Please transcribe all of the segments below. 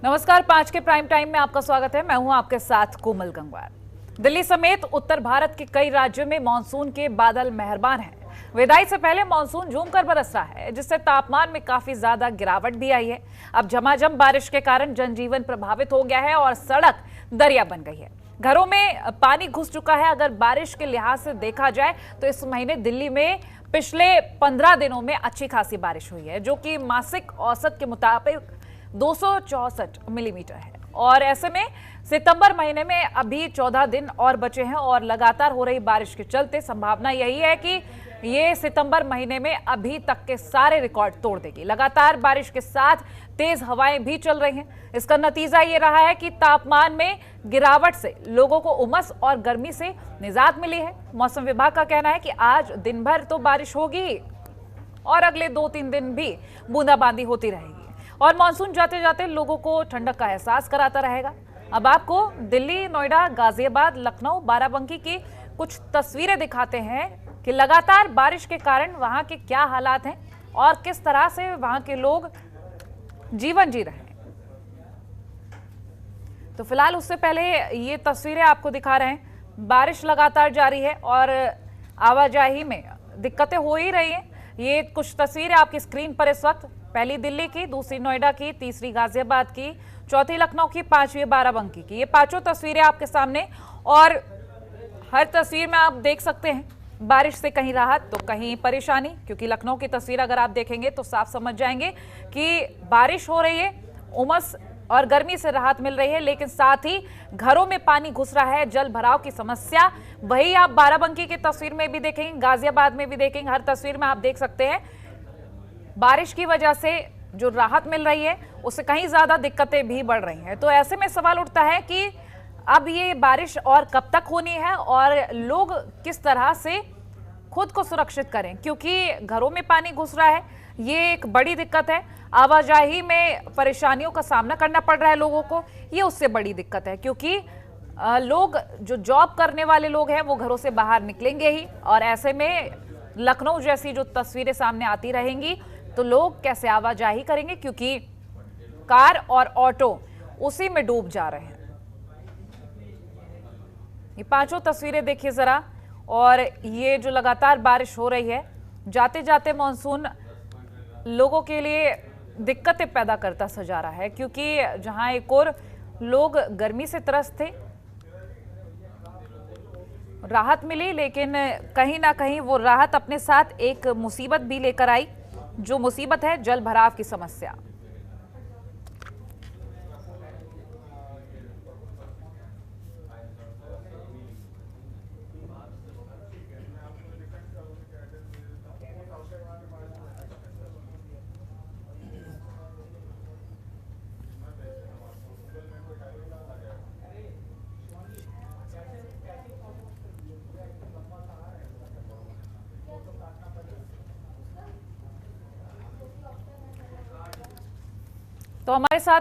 नमस्कार, 5 के prime time में आपका स्वागत है। मैं हूं आपके साथ कोमल गंगवार। दिल्ली समेत उत्तर भारत के कई राज्यों में मानसून के बादल मेहरबान हैं। विदाई से पहले मानसून झूमकर बरस रहा है, जिससे तापमान में काफी ज्यादा गिरावट भी आई है। अब झमाझम बारिश के कारण जनजीवन प्रभावित हो गया है और सड़क दरिया बन गई है। घरों में पानी घुस चुका है। अगर बारिश के लिहाज से देखा जाए तो इस महीने दिल्ली में पिछले 15 दिनों में अच्छी खासी बारिश हुई है, जो कि मासिक औसत के मुताबिक 264 मिलीमीटर है। और ऐसे में सितंबर महीने में अभी 14 दिन और बचे हैं और लगातार हो रही बारिश के चलते संभावना यही है कि ये सितंबर महीने में अभी तक के सारे रिकॉर्ड तोड़ देगी। लगातार बारिश के साथ तेज हवाएं भी चल रही हैं। इसका नतीजा ये रहा है कि तापमान में गिरावट से लोगों को उमस और गर्मी से निजात मिली है। मौसम विभाग का कहना है कि आज दिन भर तो बारिश होगी और अगले 2-3 दिन भी बूंदाबांदी होती रहेगी और मानसून जाते जाते लोगों को ठंडक का एहसास कराता रहेगा। अब आपको दिल्ली, नोएडा, गाजियाबाद, लखनऊ, बाराबंकी की कुछ तस्वीरें दिखाते हैं कि लगातार बारिश के कारण वहां के क्या हालात हैं और किस तरह से वहां के लोग जीवन जी रहे हैं। तो फिलहाल उससे पहले ये तस्वीरें आपको दिखा रहे हैं। बारिश लगातार जारी है और आवाजाही में दिक्कतें हो ही रही हैं। ये कुछ तस्वीरें आपकी स्क्रीन पर इस वक्त, पहली दिल्ली की, दूसरी नोएडा की, तीसरी गाजियाबाद की, चौथी लखनऊ की, पांचवी बाराबंकी की। ये पांचों तस्वीरें आपके सामने और हर तस्वीर में आप देख सकते हैं बारिश से कहीं राहत तो कहीं परेशानी, क्योंकि लखनऊ की तस्वीर अगर आप देखेंगे तो साफ समझ जाएंगे कि बारिश हो रही है, उमस और गर्मी से राहत मिल रही है, लेकिन साथ ही घरों में पानी घुस रहा है, जल भराव की समस्या। वही आप बाराबंकी की तस्वीर में भी देखेंगे, गाजियाबाद में भी देखेंगे, हर तस्वीर में आप देख सकते हैं बारिश की वजह से जो राहत मिल रही है उससे कहीं ज्यादा दिक्कतें भी बढ़ रही हैं। तो ऐसे में सवाल उठता है कि अब ये बारिश और कब तक होनी है और लोग किस तरह से खुद को सुरक्षित करें, क्योंकि घरों में पानी घुस रहा है। ये एक बड़ी दिक्कत है। आवाजाही में परेशानियों का सामना करना पड़ रहा है लोगों को, ये उससे बड़ी दिक्कत है, क्योंकि लोग जो जॉब करने वाले लोग हैं वो घरों से बाहर निकलेंगे ही। और ऐसे में लखनऊ जैसी जो तस्वीरें सामने आती रहेंगी तो लोग कैसे आवाजाही करेंगे, क्योंकि कार और ऑटो उसी में डूब जा रहे हैं। ये पांचों तस्वीरें देखिए जरा। और ये जो लगातार बारिश हो रही है, जाते जाते मानसून लोगों के लिए दिक्कतें पैदा करता सा जा रहा है, क्योंकि जहां एक और लोग गर्मी से त्रस्त थे, राहत मिली, लेकिन कहीं ना कहीं वो राहत अपने साथ एक मुसीबत भी लेकर आई। जो मुसीबत है जल भराव की समस्या। तो हमारे साथ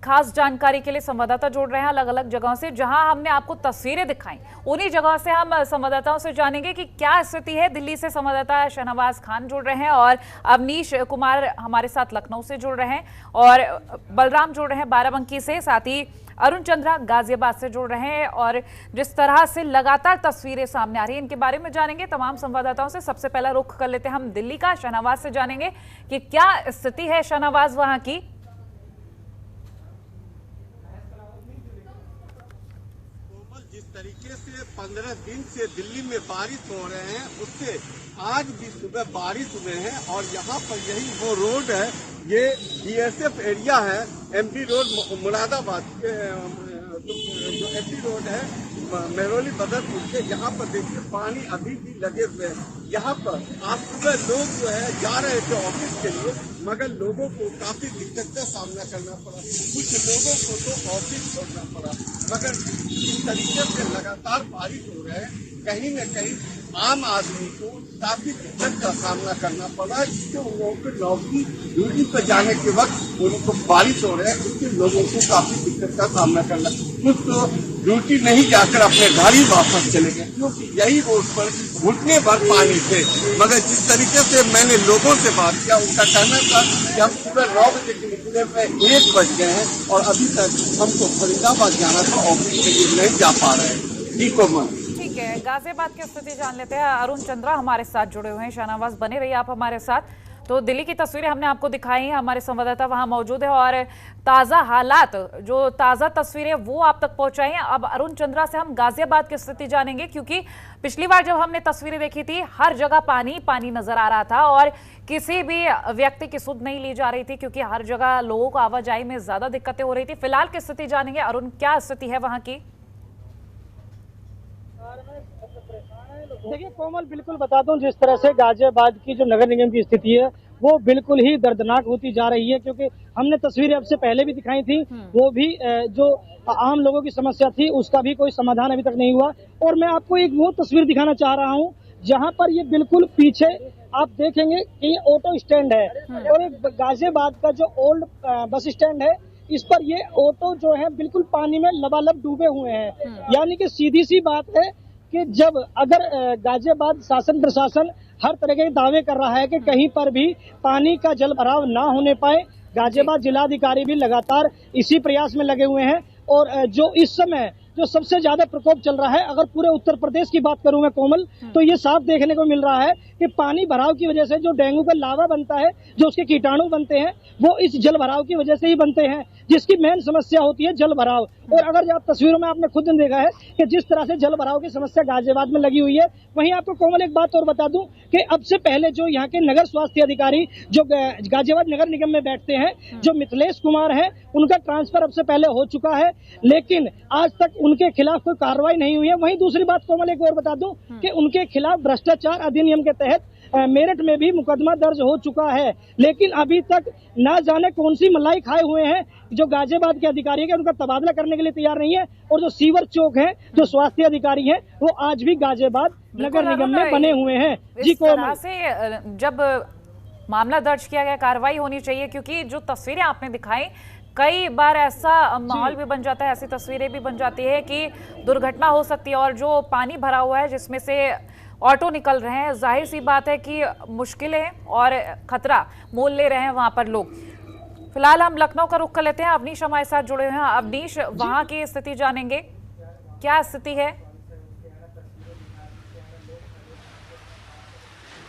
खास जानकारी के लिए संवाददाता जुड़ रहे हैं अलग अलग जगहों से। जहां हमने आपको तस्वीरें दिखाई, उन्हीं जगहों से हम संवाददाताओं से जानेंगे कि क्या स्थिति है। दिल्ली से संवाददाता शहनवाज खान जुड़ रहे हैं और अवनीश कुमार हमारे साथ लखनऊ से जुड़ रहे हैं और बलराम जुड़ रहे हैं बाराबंकी से, साथ ही अरुण चंद्रा गाजियाबाद से जुड़ रहे हैं। और जिस तरह से लगातार तस्वीरें सामने आ रही हैं, इनके बारे में जानेंगे तमाम संवाददाताओं से। सबसे पहला रुख कर लेते हैं हम दिल्ली का, शहनवाज से जानेंगे कि क्या स्थिति है शहनवाज वहां की। जिस तरीके से 15 दिन से दिल्ली में बारिश हो रहे हैं, उससे आज भी सुबह बारिश हुए हैं। और यहाँ पर यही वो रोड है, ये बीएसएफ एरिया है, एमपी रोड मुरादाबाद जो एमपी रोड है मेहरौली बदरपुर के। यहाँ पर देखिए पानी अभी भी लगे हुए हैं। यहाँ पर आज सुबह लोग जो है जा रहे थे ऑफिस के लिए, मगर लोगों को काफी दिक्कत का सामना करना पड़ा। कुछ लोगों को तो ऑफिस छोड़ना पड़ा। मगर इस तरीके से लगातार बारिश हो रहे हैं, कहीं न कहीं आम आदमी को काफी दिक्कत का सामना करना पड़ा। इससे उन लोगों को नौकरी ड्यूटी पर जाने के वक्त उनको बारिश हो रहा है, उसके लोगों को काफी दिक्कत का सामना करना। कुछ तो ड्यूटी नहीं जाकर अपने घर ही वापस चले गए, क्योंकि यही रोड पर घुटने भर पानी थे। मगर जिस तरीके से मैंने लोगों से बात किया, उनका कहना था कि हम सुबह 9 बजे के निकले में 1 बज गए हैं और अभी तक हमको फरीदाबाद जाना था, ऑफिस के लिए नहीं जा पा रहे हैं। ठीक है, गाजियाबाद की स्थिति जान लेते हैं। अरुण चंद्रा हमारे साथ जुड़े हुए हैं। शाहनवाज बने रहिए आप हमारे साथ। तो दिल्ली की तस्वीरें हमने आपको दिखाई हैं, हमारे संवाददाता वहां मौजूद है और ताज़ा हालात, जो ताज़ा तस्वीरें वो आप तक पहुंचाई हैं। अब अरुण चंद्रा से हम गाजियाबाद की स्थिति जानेंगे, क्योंकि पिछली बार जब हमने तस्वीरें देखी थी हर जगह पानी पानी नजर आ रहा था और किसी भी व्यक्ति की सुध नहीं ली जा रही थी, क्योंकि हर जगह लोगों को आवाजाही में ज्यादा दिक्कतें हो रही थी। फिलहाल की स्थिति जानेंगे। अरुण, क्या स्थिति है वहां की? देखिए कोमल, बिल्कुल बता दूं, जिस तरह से गाजियाबाद की जो नगर निगम की स्थिति है वो बिल्कुल ही दर्दनाक होती जा रही है, क्योंकि हमने तस्वीरें अब से पहले भी दिखाई थी, वो भी जो आम लोगों की समस्या थी उसका भी कोई समाधान अभी तक नहीं हुआ। और मैं आपको एक वो तस्वीर दिखाना चाह रहा हूँ जहाँ पर ये बिल्कुल पीछे आप देखेंगे कि ऑटो स्टैंड है और एक गाजियाबाद का जो ओल्ड बस स्टैंड है, इस पर ये ऑटो जो है बिल्कुल पानी में लबालब डूबे हुए हैं। यानी कि सीधी सी बात है कि जब अगर गाजियाबाद शासन प्रशासन हर तरह के दावे कर रहा है कि कहीं पर भी पानी का जल भराव ना होने पाए, गाजियाबाद जिलाधिकारी भी लगातार इसी प्रयास में लगे हुए हैं। और जो इस समय जो सबसे ज्यादा प्रकोप चल रहा है, अगर पूरे उत्तर प्रदेश की बात करूं मैं कोमल, तो ये साफ देखने को मिल रहा है कि पानी भराव की वजह से जो डेंगू का लावा बनता है, जो उसके कीटाणु बनते हैं, वो इस जल भराव की वजह से ही बनते हैं, जिसकी मेन समस्या होती है जल भराव। और अगर आप तस्वीरों में आपने खुद देखा है कि जिस तरह से जल भराव की समस्या गाजियाबाद में लगी हुई है, वहीं आपको कोमल एक बात और बता दूं कि अब से पहले जो यहाँ के नगर स्वास्थ्य अधिकारी जो गाजियाबाद नगर निगम में बैठते हैं, जो मिथिलेश कुमार है, उनका ट्रांसफर अब से पहले हो चुका है, लेकिन आज तक उनके खिलाफ कोई कार्रवाई नहीं हुई है। वहीं दूसरी बात कोमल एक और बता दूं कि उनके खिलाफ भ्रष्टाचार अधिनियम के तहत मेरठ में भी मुकदमा दर्ज हो चुका है, लेकिन अभी तक ना जाने कौन सी मलाई खाए हुए हैं जो गाजियाबाद के अधिकारी है, उनका तबादला करने के लिए तैयार नहीं है। और जो सीवर चौक है, जो स्वास्थ्य अधिकारी हैं, वो आज भी गाजियाबाद नगर निगम में बने हुए हैं। जी कोमल, से जब मामला दर्ज किया गया, कार्रवाई होनी चाहिए, क्योंकि जो तस्वीरें आपने दिखाई, कई बार ऐसा माहौल भी बन जाता है, ऐसी तस्वीरें भी बन जाती है कि दुर्घटना हो सकती है। और जो पानी भरा हुआ है जिसमें से ऑटो निकल रहे हैं, जाहिर सी बात है कि मुश्किलें और खतरा मोल ले रहे हैं वहां पर लोग। फिलहाल हम लखनऊ का रुख कर लेते हैं। अवनीश हमारे साथ जुड़े हुए हैं। अवनीश, वहां की स्थिति जानेंगे, क्या स्थिति है?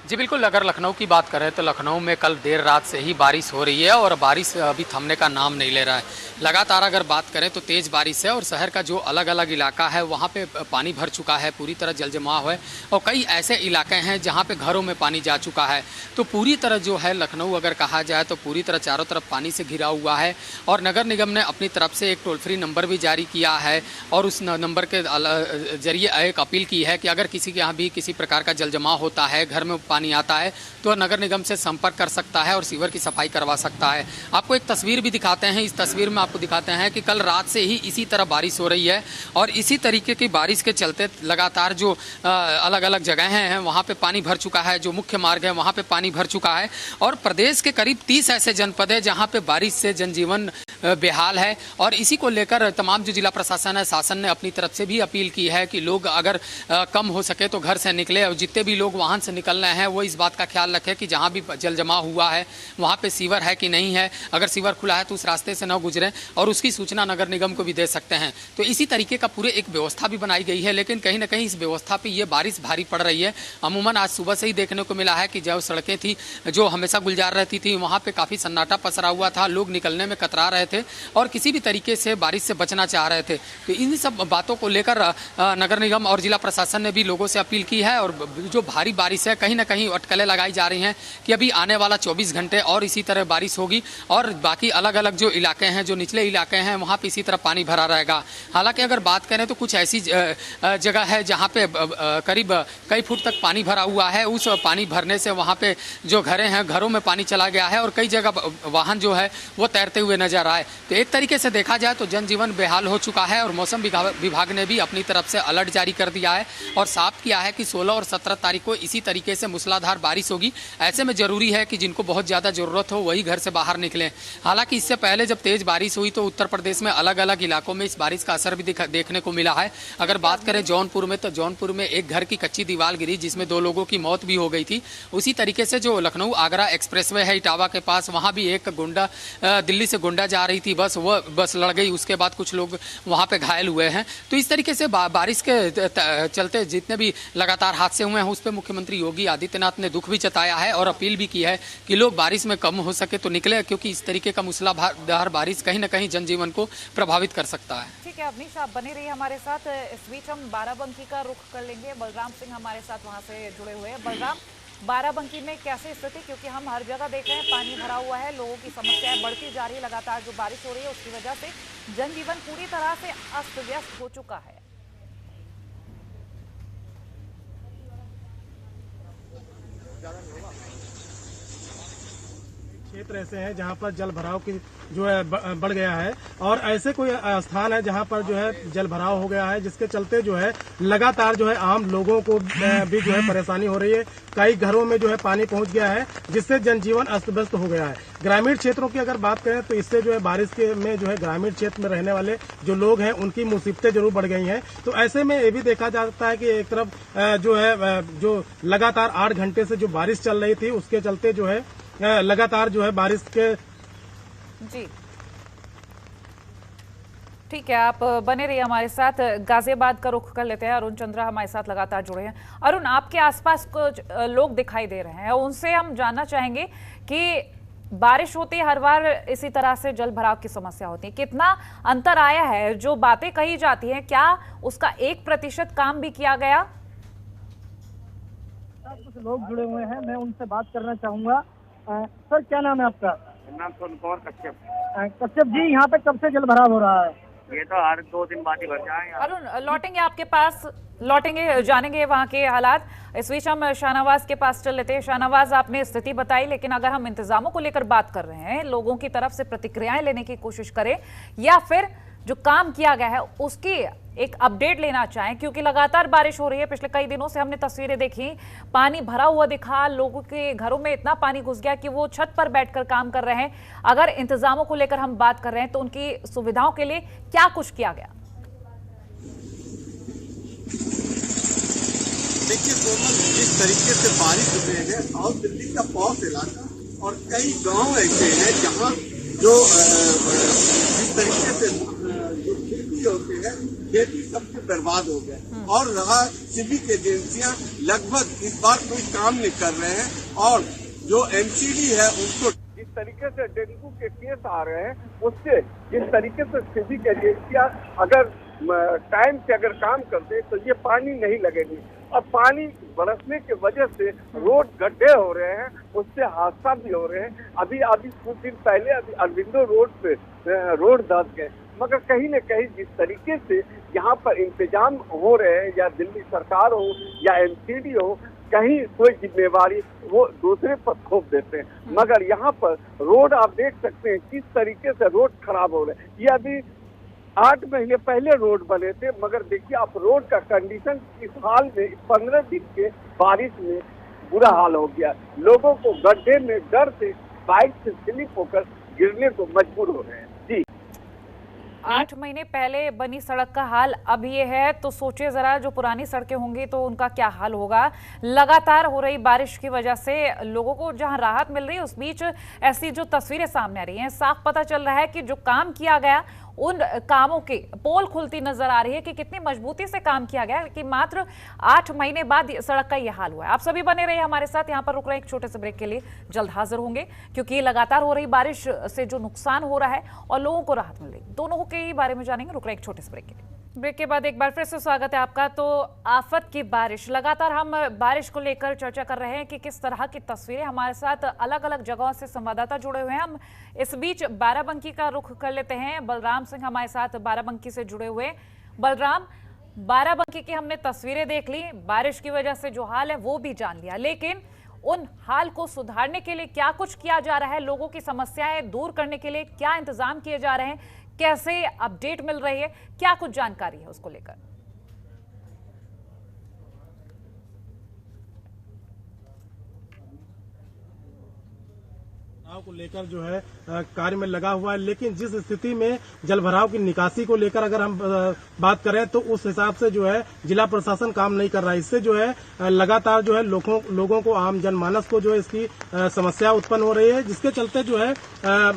जी बिल्कुल, अगर लखनऊ की बात करें तो लखनऊ में कल देर रात से ही बारिश हो रही है और बारिश अभी थमने का नाम नहीं ले रहा है। लगातार अगर बात करें तो तेज़ बारिश है और शहर का जो अलग अलग इलाका है वहाँ पे पानी भर चुका है, पूरी तरह जल जमाव है और कई ऐसे इलाके हैं जहाँ पे घरों में पानी जा चुका है। तो पूरी तरह जो है लखनऊ अगर कहा जाए तो पूरी तरह चारों तरफ पानी से घिरा हुआ है। और नगर निगम ने अपनी तरफ से एक टोल फ्री नंबर भी जारी किया है और उस नंबर के जरिए एक अपील की है कि अगर किसी के यहाँ भी किसी प्रकार का जल जमाव होता है, घर में पानी आता है, तो नगर निगम से संपर्क कर सकता है और सीवर की सफाई करवा सकता है। आपको एक तस्वीर भी दिखाते हैं। इस तस्वीर में आपको दिखाते हैं कि कल रात से ही इसी तरह बारिश हो रही है और इसी तरीके की बारिश के चलते लगातार जो अलग अलग जगहें हैं वहाँ पे पानी भर चुका है, जो मुख्य मार्ग है वहाँ पे पानी भर चुका है। और प्रदेश के करीब 30 ऐसे जनपद है जहाँ पे बारिश से जनजीवन बेहाल है। और इसी को लेकर तमाम जो जिला प्रशासन है, शासन ने अपनी तरफ से भी अपील की है कि लोग अगर कम हो सके तो घर से निकले और जितने भी लोग वाहन से निकल रहे हैं वो इस बात का ख्याल रखें कि जहाँ भी जल जमाव हुआ है वहाँ पे सीवर है कि नहीं है। अगर सीवर खुला है तो उस रास्ते से न गुजरें और उसकी सूचना नगर निगम को भी दे सकते हैं। तो इसी तरीके का पूरे एक व्यवस्था भी बनाई गई है, लेकिन कहीं ना कहीं इस व्यवस्था पे ये बारिश भारी पड़ रही है। अमूमन आज सुबह से ही देखने को मिला है कि जो सड़कें थी जो हमेशा गुलजार रहती थी वहाँ पे काफ़ी सन्नाटा पसरा हुआ था, लोग निकलने में कतरा रहे थे और किसी भी तरीके से बारिश से बचना चाह रहे थे। तो इन सब बातों को लेकर नगर निगम और जिला प्रशासन ने भी लोगों से अपील की है। और जो भारी बारिश है, कहीं ना कहीं अटकलें लगाई जा रही हैं कि अभी आने वाला 24 घंटे और इसी तरह बारिश होगी और बाकी अलग अलग जो इलाके हैं, जो निचले इलाके हैं, वहाँ पे इसी तरह पानी भरा रहेगा। हालांकि अगर बात करें तो कुछ ऐसी जगह है जहाँ पे करीब कई फुट तक पानी भरा हुआ है। उस पानी भरने से वहाँ पे जो घरें हैं, घरों में पानी चला गया है और कई जगह वाहन जो है वो तैरते हुए नजर आए। तो एक तरीके से देखा जाए तो जनजीवन बेहाल हो चुका है और मौसम विभाग ने भी अपनी तरफ से अलर्ट जारी कर दिया है और साफ किया है कि 16 और 17 तारीख को इसी तरीके से मूसलाधार बारिश होगी। ऐसे में जरूरी है कि जिनको बहुत ज़्यादा ज़रूरत हो वही घर से बाहर निकलें। हालांकि इससे पहले जब तेज़ बारिश हुई तो उत्तर प्रदेश में अलग अलग इलाकों में इस बारिश का असर भी देखने को मिला है। अगर बात करें जौनपुर में, तो जौनपुर में एक घर की कच्ची दीवार गिरी जिसमें 2 लोगों की मौत भी हो गई थी। उसी तरीके से जो लखनऊ आगरा एक्सप्रेसवे है इटावा के पास, वहाँ भी एक गुंडा दिल्ली से गोंडा जा रही थी बस, वो बस लड़ गई, उसके बाद कुछ लोग वहाँ पे घायल हुए हैं। तो इस तरीके से बारिश के चलते जितने भी लगातार हादसे हुए हैं उस पर मुख्यमंत्री योगी आदित्यनाथ ने दुख भी जताया है और अपील भी की है कि लोग बारिश में कम हो सके तो निकले, क्योंकि इस तरीके का मूसलाधार बारिश कहीं ना कहीं जनजीवन को प्रभावित कर सकता है। ठीक है अवनीश, आप बने रहिए हमारे साथ। इस बीच हम बाराबंकी का रुख कर लेंगे। बलराम सिंह हमारे साथ वहां से जुड़े हुए हैं। बलराम, बाराबंकी में कैसी स्थिति, क्योंकि हम हर जगह देख रहे हैं पानी भरा हुआ है, लोगों की समस्याएं बढ़ती जा रही है, लगातार जो बारिश हो रही है उसकी वजह से जनजीवन पूरी तरह से अस्त व्यस्त हो चुका है। क्षेत्र ऐसे हैं जहां पर जल भराव की जो है बढ़ गया है, और ऐसे कोई स्थान है जहां पर जो है जल भराव हो गया है, जिसके चलते जो है लगातार जो है आम लोगों को भी जो है परेशानी हो रही है। कई घरों में जो है पानी पहुंच गया है, जिससे जनजीवन अस्त व्यस्त हो गया है। ग्रामीण क्षेत्रों की अगर बात करें तो इससे जो है बारिश के में जो है ग्रामीण क्षेत्र में रहने वाले जो लोग हैं उनकी मुसीबतें जरूर बढ़ गई हैं। तो ऐसे में ये भी देखा जाता है कि एक तरफ जो है जो लगातार 8 घंटे से जो बारिश चल रही थी उसके चलते जो है लगातार जो है बारिश के जी ठीक है, आप बने रहिए हमारे साथ। गाजियाबाद का रुख कर लेते हैं। अरुण चंद्रा हमारे साथ लगातार जुड़े हैं। अरुण, आपके आसपास कुछ लोग दिखाई दे रहे हैं, उनसे हम जानना चाहेंगे कि बारिश होती है हर बार इसी तरह से जल भराव की समस्या होती है, कितना अंतर आया है? जो बातें कही जाती हैं क्या उसका 1% काम भी किया गया? कुछ लोग जुड़े हुए हैं, मैं उनसे बात करना चाहूंगा। सर, क्या नाम है आपका? नाम सोनकुमार कश्यप। कश्यप जी, यहाँ पे कब से जल भराव हो रहा है? ये तो हर 2 दिन बाद ही भर जाएंगे। अरुण, लौटेंगे आपके पास, लौटेंगे, जानेंगे वहाँ के हालात। इस बीच हम शाहनवाज के पास चल लेते हैं। शाहनवाज, आपने स्थिति बताई, लेकिन अगर हम इंतजामों को लेकर बात कर रहे हैं, लोगों की तरफ से प्रतिक्रियाएं लेने की कोशिश करें या फिर जो काम किया गया है उसकी एक अपडेट लेना चाहें, क्योंकि लगातार बारिश हो रही है। पिछले कई दिनों से हमने तस्वीरें देखी, पानी भरा हुआ दिखा, लोगों के घरों में इतना पानी घुस गया कि वो छत पर बैठकर काम कर रहे हैं। अगर इंतजामों को लेकर हम बात कर रहे हैं तो उनकी सुविधाओं के लिए क्या कुछ किया गया? देखिए कोमल, जिस तरीके से बारिश हुए हैं साउथ दिल्ली का पॉश इलाका और कई गांव ऐसे हैं जहां जो जिस तरीके से जो खेती होते हैं खेती सबसे बर्बाद हो गए, और रहा सिविक एजेंसियां लगभग इस बार कोई काम नहीं कर रहे हैं, और जो एमसीडी है उनको जिस तरीके से डेंगू के केस आ रहे हैं उससे जिस तरीके से सिविक एजेंसियां अगर टाइम से अगर काम करते तो ये पानी नहीं लगेगी। अब पानी बरसने की वजह से रोड गड्ढे हो रहे हैं, उससे हादसा भी हो रहे हैं। अभी कुछ दिन पहले अभी अरविंदो रोड पे रोड धंस गए, मगर कहीं न कहीं जिस तरीके से यहाँ पर इंतजाम हो रहे हैं, या दिल्ली सरकार हो या एमसीडी हो, कहीं कोई जिम्मेवारी वो दूसरे पर थोप देते हैं। मगर यहाँ पर रोड आप देख सकते हैं किस तरीके से रोड खराब हो रहे हैं। ये अभी 8 महीने पहले रोड बने थे, मगर देखिए आप रोड का कंडीशन इस हाल में 15 दिन के बारिश में बुरा हाल हो गया। लोगों को गड्ढे में डर से बाइक से स्लिप होकर गिरने को मजबूर हो रहे हैं। जी, 8 महीने पहले बनी सड़क का हाल अब ये है, तो सोचिए जरा जो पुरानी सड़कें होंगी तो उनका क्या हाल होगा। लगातार हो रही बारिश की वजह से लोगों को जहां राहत मिल रही है, उस बीच ऐसी जो तस्वीरें सामने आ रही हैं, साफ पता चल रहा है कि जो काम किया गया उन कामों की पोल खुलती नजर आ रही है कि कितनी मजबूती से काम किया गया, कि मात्र 8 महीने बाद सड़क का यह हाल हुआ है। आप सभी बने रहिए हमारे साथ, यहाँ पर रुक रहे हैं एक छोटे से ब्रेक के लिए, जल्द हाजिर होंगे, क्योंकि लगातार हो रही बारिश से जो नुकसान हो रहा है और लोगों को राहत मिल रही, दोनों के ही बारे में जानेंगे। रुक रहे हैं एक छोटे से ब्रेक के लिए। ब्रेक के बाद एक बार फिर से स्वागत है आपका। तो आफत की बारिश, लगातार हम बारिश को लेकर चर्चा कर रहे हैं कि किस तरह की तस्वीरें। हमारे साथ अलग अलग जगहों से संवाददाता जुड़े हुए हैं। हम इस बीच बाराबंकी का रुख कर लेते हैं। बलराम सिंह हमारे साथ बाराबंकी से जुड़े हुए। बलराम, बाराबंकी की हमने तस्वीरें देख ली, बारिश की वजह से जो हाल है वो भी जान लिया, लेकिन उन हाल को सुधारने के लिए क्या कुछ किया जा रहा है? लोगों की समस्याएं दूर करने के लिए क्या इंतजाम किए जा रहे हैं? कैसे अपडेट मिल रही है? क्या कुछ जानकारी है उसको लेकर? भराव को लेकर जो है कार्य में लगा हुआ है। लेकिन जिस स्थिति में जल भराव की निकासी को लेकर अगर हम बात करें तो उस हिसाब से जो है जिला प्रशासन काम नहीं कर रहा है। इससे जो है लगातार जो है लोगों को, आम जनमानस को जो है इसकी समस्या उत्पन्न हो रही है, जिसके चलते जो है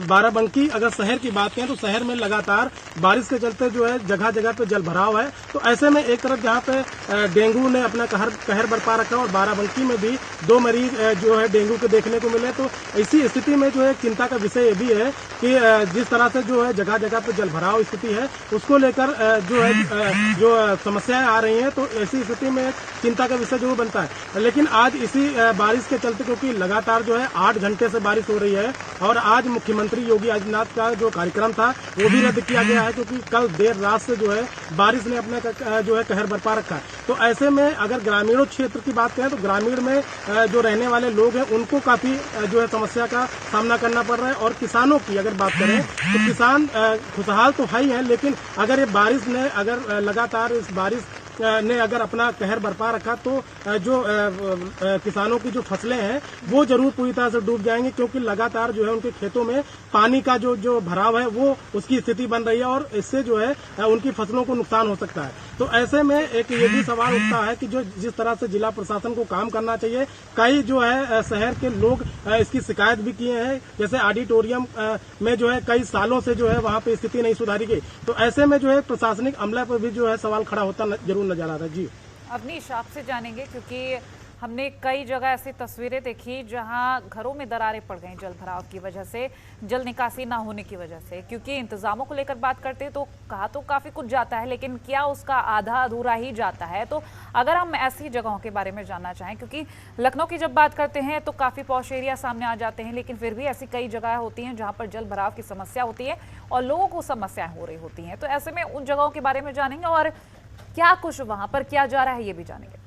बाराबंकी अगर शहर की बात करें तो शहर में लगातार बारिश के चलते जो है जगह जगह पे जल भराव है। तो ऐसे में एक तरफ जहाँ पे डेंगू ने अपना कहर बरपा रखा और बाराबंकी में भी 2 मरीज जो है डेंगू के देखने को मिले। तो इसी स्थिति में जो है चिंता का विषय ये भी है कि जिस तरह से जो है जगह जगह पे जल भराव स्थिति है उसको लेकर जो है जो समस्याएं आ रही हैं, तो ऐसी स्थिति में चिंता का विषय जरूर बनता है। लेकिन आज इसी बारिश के चलते, क्योंकि लगातार जो है 8 घंटे से बारिश हो रही है और आज मुख्यमंत्री योगी आदित्यनाथ का जो कार्यक्रम था वो भी रद्द किया गया है, क्योंकि कल देर रात से जो है बारिश ने अपने जो है कहर बरपा रखा है। तो ऐसे में अगर ग्रामीणों क्षेत्र की बात करें तो ग्रामीण में जो रहने वाले लोग हैं उनको काफी जो है समस्या का सामना करना पड़ रहा है। और किसानों की अगर बात करें तो किसान खुशहाल तो है ही है, लेकिन अगर ये बारिश ने अगर लगातार इस बारिश ने अगर अपना कहर बरपा रखा तो जो किसानों की जो फसलें हैं वो जरूर पूरी तरह से डूब जाएंगी, क्योंकि लगातार जो है उनके खेतों में पानी का जो भराव है वो उसकी स्थिति बन रही है और इससे जो है उनकी फसलों को नुकसान हो सकता है। तो ऐसे में एक ये भी सवाल उठता है कि जो जिस तरह से जिला प्रशासन को काम करना चाहिए, कई जो है शहर के लोग इसकी शिकायत भी किए हैं, जैसे ऑडिटोरियम में जो है कई सालों से जो है वहां पे स्थिति नहीं सुधारी गई। तो ऐसे में जो है प्रशासनिक अमले पर भी जो है सवाल खड़ा होता जरूर नजर आ रहा है। जी अवनीश, आपसे जानेंगे क्योंकि हमने कई जगह ऐसी तस्वीरें देखी जहां घरों में दरारें पड़ गई जल भराव की वजह से, जल निकासी ना होने की वजह से। क्योंकि इंतजामों को लेकर बात करते हैं तो कहा तो काफी कुछ जाता है, लेकिन क्या उसका आधा अधूरा ही जाता है? तो अगर हम ऐसी जगहों के बारे में जानना चाहें, क्योंकि लखनऊ की जब बात करते हैं तो काफी पॉश एरिया सामने आ जाते हैं, लेकिन फिर भी ऐसी कई जगह होती हैं जहां पर जल भराव की समस्या होती है और लोगों को समस्याएं हो रही होती हैं। तो ऐसे में उन जगहों के बारे में जानेंगे और क्या कुछ वहां पर किया जा रहा है ये भी जानेंगे।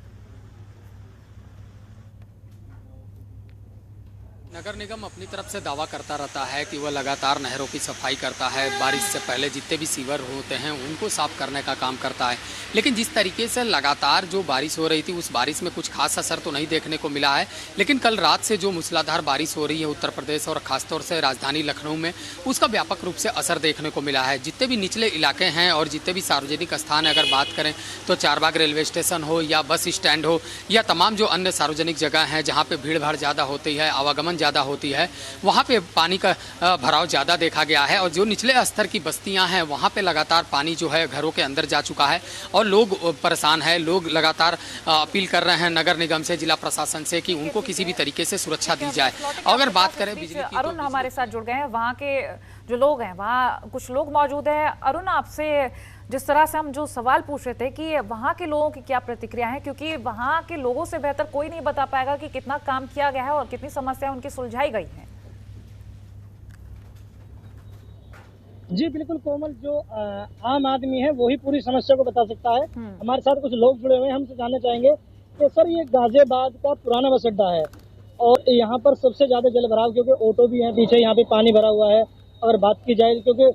नगर निगम अपनी तरफ से दावा करता रहता है कि वह लगातार नहरों की सफाई करता है, बारिश से पहले जितने भी सीवर होते हैं उनको साफ करने का काम करता है। लेकिन जिस तरीके से लगातार जो बारिश हो रही थी उस बारिश में कुछ खास असर तो नहीं देखने को मिला है। लेकिन कल रात से जो मूसलाधार बारिश हो रही है उत्तर प्रदेश और खासतौर से राजधानी लखनऊ में, उसका व्यापक रूप से असर देखने को मिला है। जितने भी निचले इलाके हैं और जितने भी सार्वजनिक स्थान है, अगर बात करें तो चारबाग रेलवे स्टेशन हो या बस स्टैंड हो या तमाम जो अन्य सार्वजनिक जगह हैं जहाँ पे भीड़ भाड़ ज़्यादा होती है, आवागमन ज़्यादा होती है, वहाँ पे पानी का भराव ज़्यादा देखा गया है। और जो निचले स्तर की बस्तियाँ हैं वहाँ पे लगातार पानी जो है घरों के अंदर जा चुका है और लोग परेशान हैं। लोग लगातार अपील कर रहे हैं नगर निगम से, जिला प्रशासन से कि उनको किसी भी तरीके से सुरक्षा दी जाए। अगर बात करें बिजली की, अरुण हमारे साथ जुड़ गए हैं, वहाँ के जो लोग हैं, वहाँ कुछ लोग मौजूद हैं। अरुण, आपसे जिस तरह से हम जो सवाल पूछ रहे थे कि वहाँ के लोगों की क्या प्रतिक्रिया है, क्योंकि वहाँ के लोगों से बेहतर कोई नहीं बता पाएगा कि कितना काम किया गया है और कितनी समस्या उनकी सुलझाई गई है। जी बिल्कुल कोमल, जो आम आदमी है वही पूरी समस्या को बता सकता है। हमारे साथ कुछ लोग जुड़े हुए हैं, हमसे जानना चाहेंगे कि सर ये गाजियाबाद का पुराना बस अड्डा है और यहाँ पर सबसे ज्यादा जल भराव, क्योंकि ऑटो भी है पीछे, यहाँ पे पानी भरा हुआ है। अगर बात की जाए क्योंकि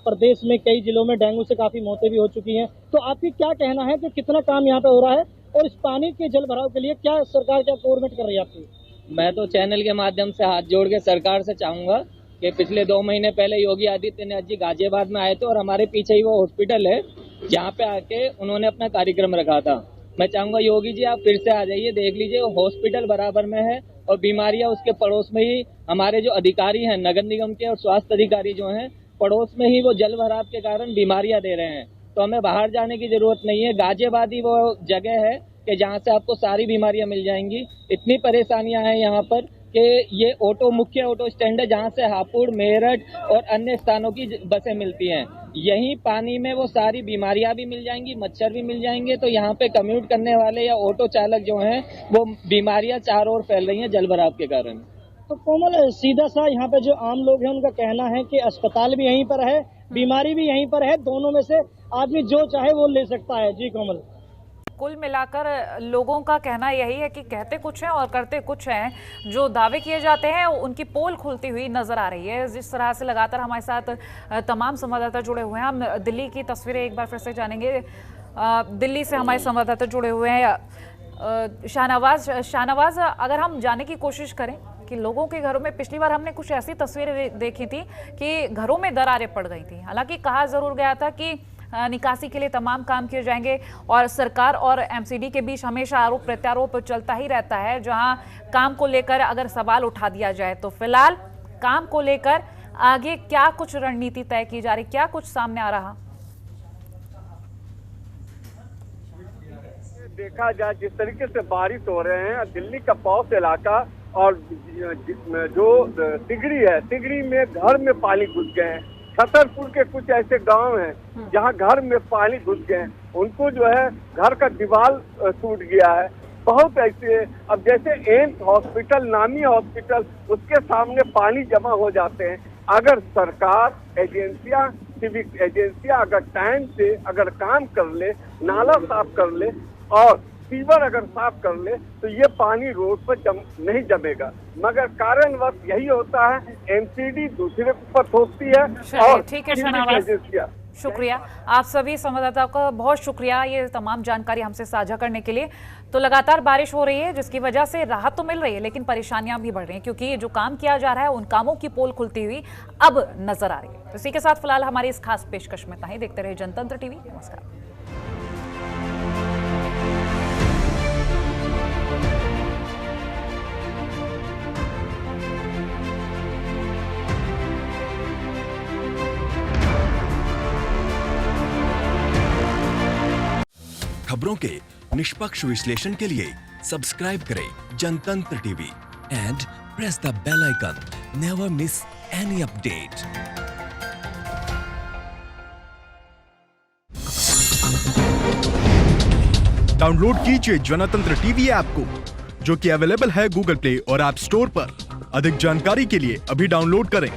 प्रदेश में कई जिलों में डेंगू से काफी मौतें भी हो चुकी हैं, तो आपकी क्या कहना है कि कितना काम यहाँ पे हो रहा है और इस पानी के जल भराव के लिए क्या सरकार क्या गवर्नमेंट कर रही है आपकी? मैं तो चैनल के माध्यम से हाथ जोड़ के सरकार से चाहूंगा कि पिछले 2 महीने पहले योगी आदित्यनाथ जी गाजियाबाद में आए थे और हमारे पीछे ही वो हॉस्पिटल है जहाँ पे आके उन्होंने अपना कार्यक्रम रखा था। मैं चाहूंगा योगी जी आप फिर से आ जाइए, देख लीजिए हॉस्पिटल बराबर में है और बीमारियां उसके पड़ोस में ही, हमारे जो अधिकारी हैं नगर निगम के और स्वास्थ्य अधिकारी जो हैं पड़ोस में ही वो जल भराव के कारण बीमारियां दे रहे हैं। तो हमें बाहर जाने की जरूरत नहीं है, गाजियाबाद ही वो जगह है कि जहाँ से आपको सारी बीमारियां मिल जाएंगी। इतनी परेशानियां हैं यहाँ पर कि ये मुख्य ऑटो स्टैंड है जहाँ से हापुड़, मेरठ और अन्य स्थानों की बसें मिलती हैं। यहीं पानी में वो सारी बीमारियां भी मिल जाएंगी, मच्छर भी मिल जाएंगे। तो यहाँ पे कम्यूट करने वाले या ऑटो चालक जो हैं वो बीमारियां चारों ओर फैल रही हैं जल भराव के कारण। तो कोमल, सीधा सा यहाँ पे जो आम लोग हैं उनका कहना है कि अस्पताल भी यहीं पर है, बीमारी भी यहीं पर है, दोनों में से आदमी जो चाहे वो ले सकता है। जी कोमल, कुल मिलाकर लोगों का कहना यही है कि कहते कुछ हैं और करते कुछ हैं। जो दावे किए जाते हैं उनकी पोल खुलती हुई नजर आ रही है। जिस तरह से लगातार हमारे साथ तमाम संवाददाता जुड़े हुए हैं, हम दिल्ली की तस्वीरें एक बार फिर से जानेंगे। दिल्ली से हमारे संवाददाता जुड़े हुए हैं। शाहनवाज, अगर हम जानने की कोशिश करें कि लोगों के घरों में पिछली बार हमने कुछ ऐसी तस्वीरें देखी थी कि घरों में दरारें पड़ गई थी। हालांकि कहा जरूर गया था कि निकासी के लिए तमाम काम किए जाएंगे और सरकार और एमसीडी के बीच हमेशा आरोप प्रत्यारोप चलता ही रहता है, जहां काम को लेकर अगर सवाल उठा दिया जाए तो फिलहाल काम को लेकर आगे क्या कुछ रणनीति तय की जा रही, क्या कुछ सामने आ रहा? देखा जाए जिस तरीके से बारिश हो रहे हैं, दिल्ली का पौष इलाका और जो तिगड़ी है, तिगड़ी में घर में पानी घुस गए हैं। छतरपुर के कुछ ऐसे गांव हैं जहां घर में पानी घुस गए हैं, उनको जो है घर का दीवार टूट गया है। बहुत ऐसे, अब जैसे एम्स हॉस्पिटल, नामी हॉस्पिटल, उसके सामने पानी जमा हो जाते हैं। अगर सरकार, एजेंसियां, सिविक एजेंसियां अगर टाइम से अगर काम कर ले, नाला साफ कर ले और सीवर अगर साफ कर ले तो ये पानी रोड पर नहीं जमेगा। मगर कारणवश यही होता है, एमसीडी दूसरे पर थोपती है और ठीक है शहनावाज, शुक्रिया। आप सभी संवाददाताओं का बहुत शुक्रिया ये तमाम जानकारी हमसे साझा करने के लिए। तो लगातार बारिश हो रही है जिसकी वजह से राहत तो मिल रही है, लेकिन परेशानियां भी बढ़ रही हैं क्योंकि ये जो काम किया जा रहा है उन कामों की पोल खुलती हुई अब नजर आ रही है। तो इसी के साथ फिलहाल हमारी इस खास पेशकश में इतना ही। देखते रहे जनतंत्र टीवी। नमस्कार। खबरों के निष्पक्ष विश्लेषण के लिए सब्सक्राइब करें Jantantra TV and press the bell icon. Never miss any update. Download कीजिए जनतंत्र टीवी ऐप को, जो कि अवेलेबल है गूगल प्ले और ऐप स्टोर पर। अधिक जानकारी के लिए अभी डाउनलोड करें।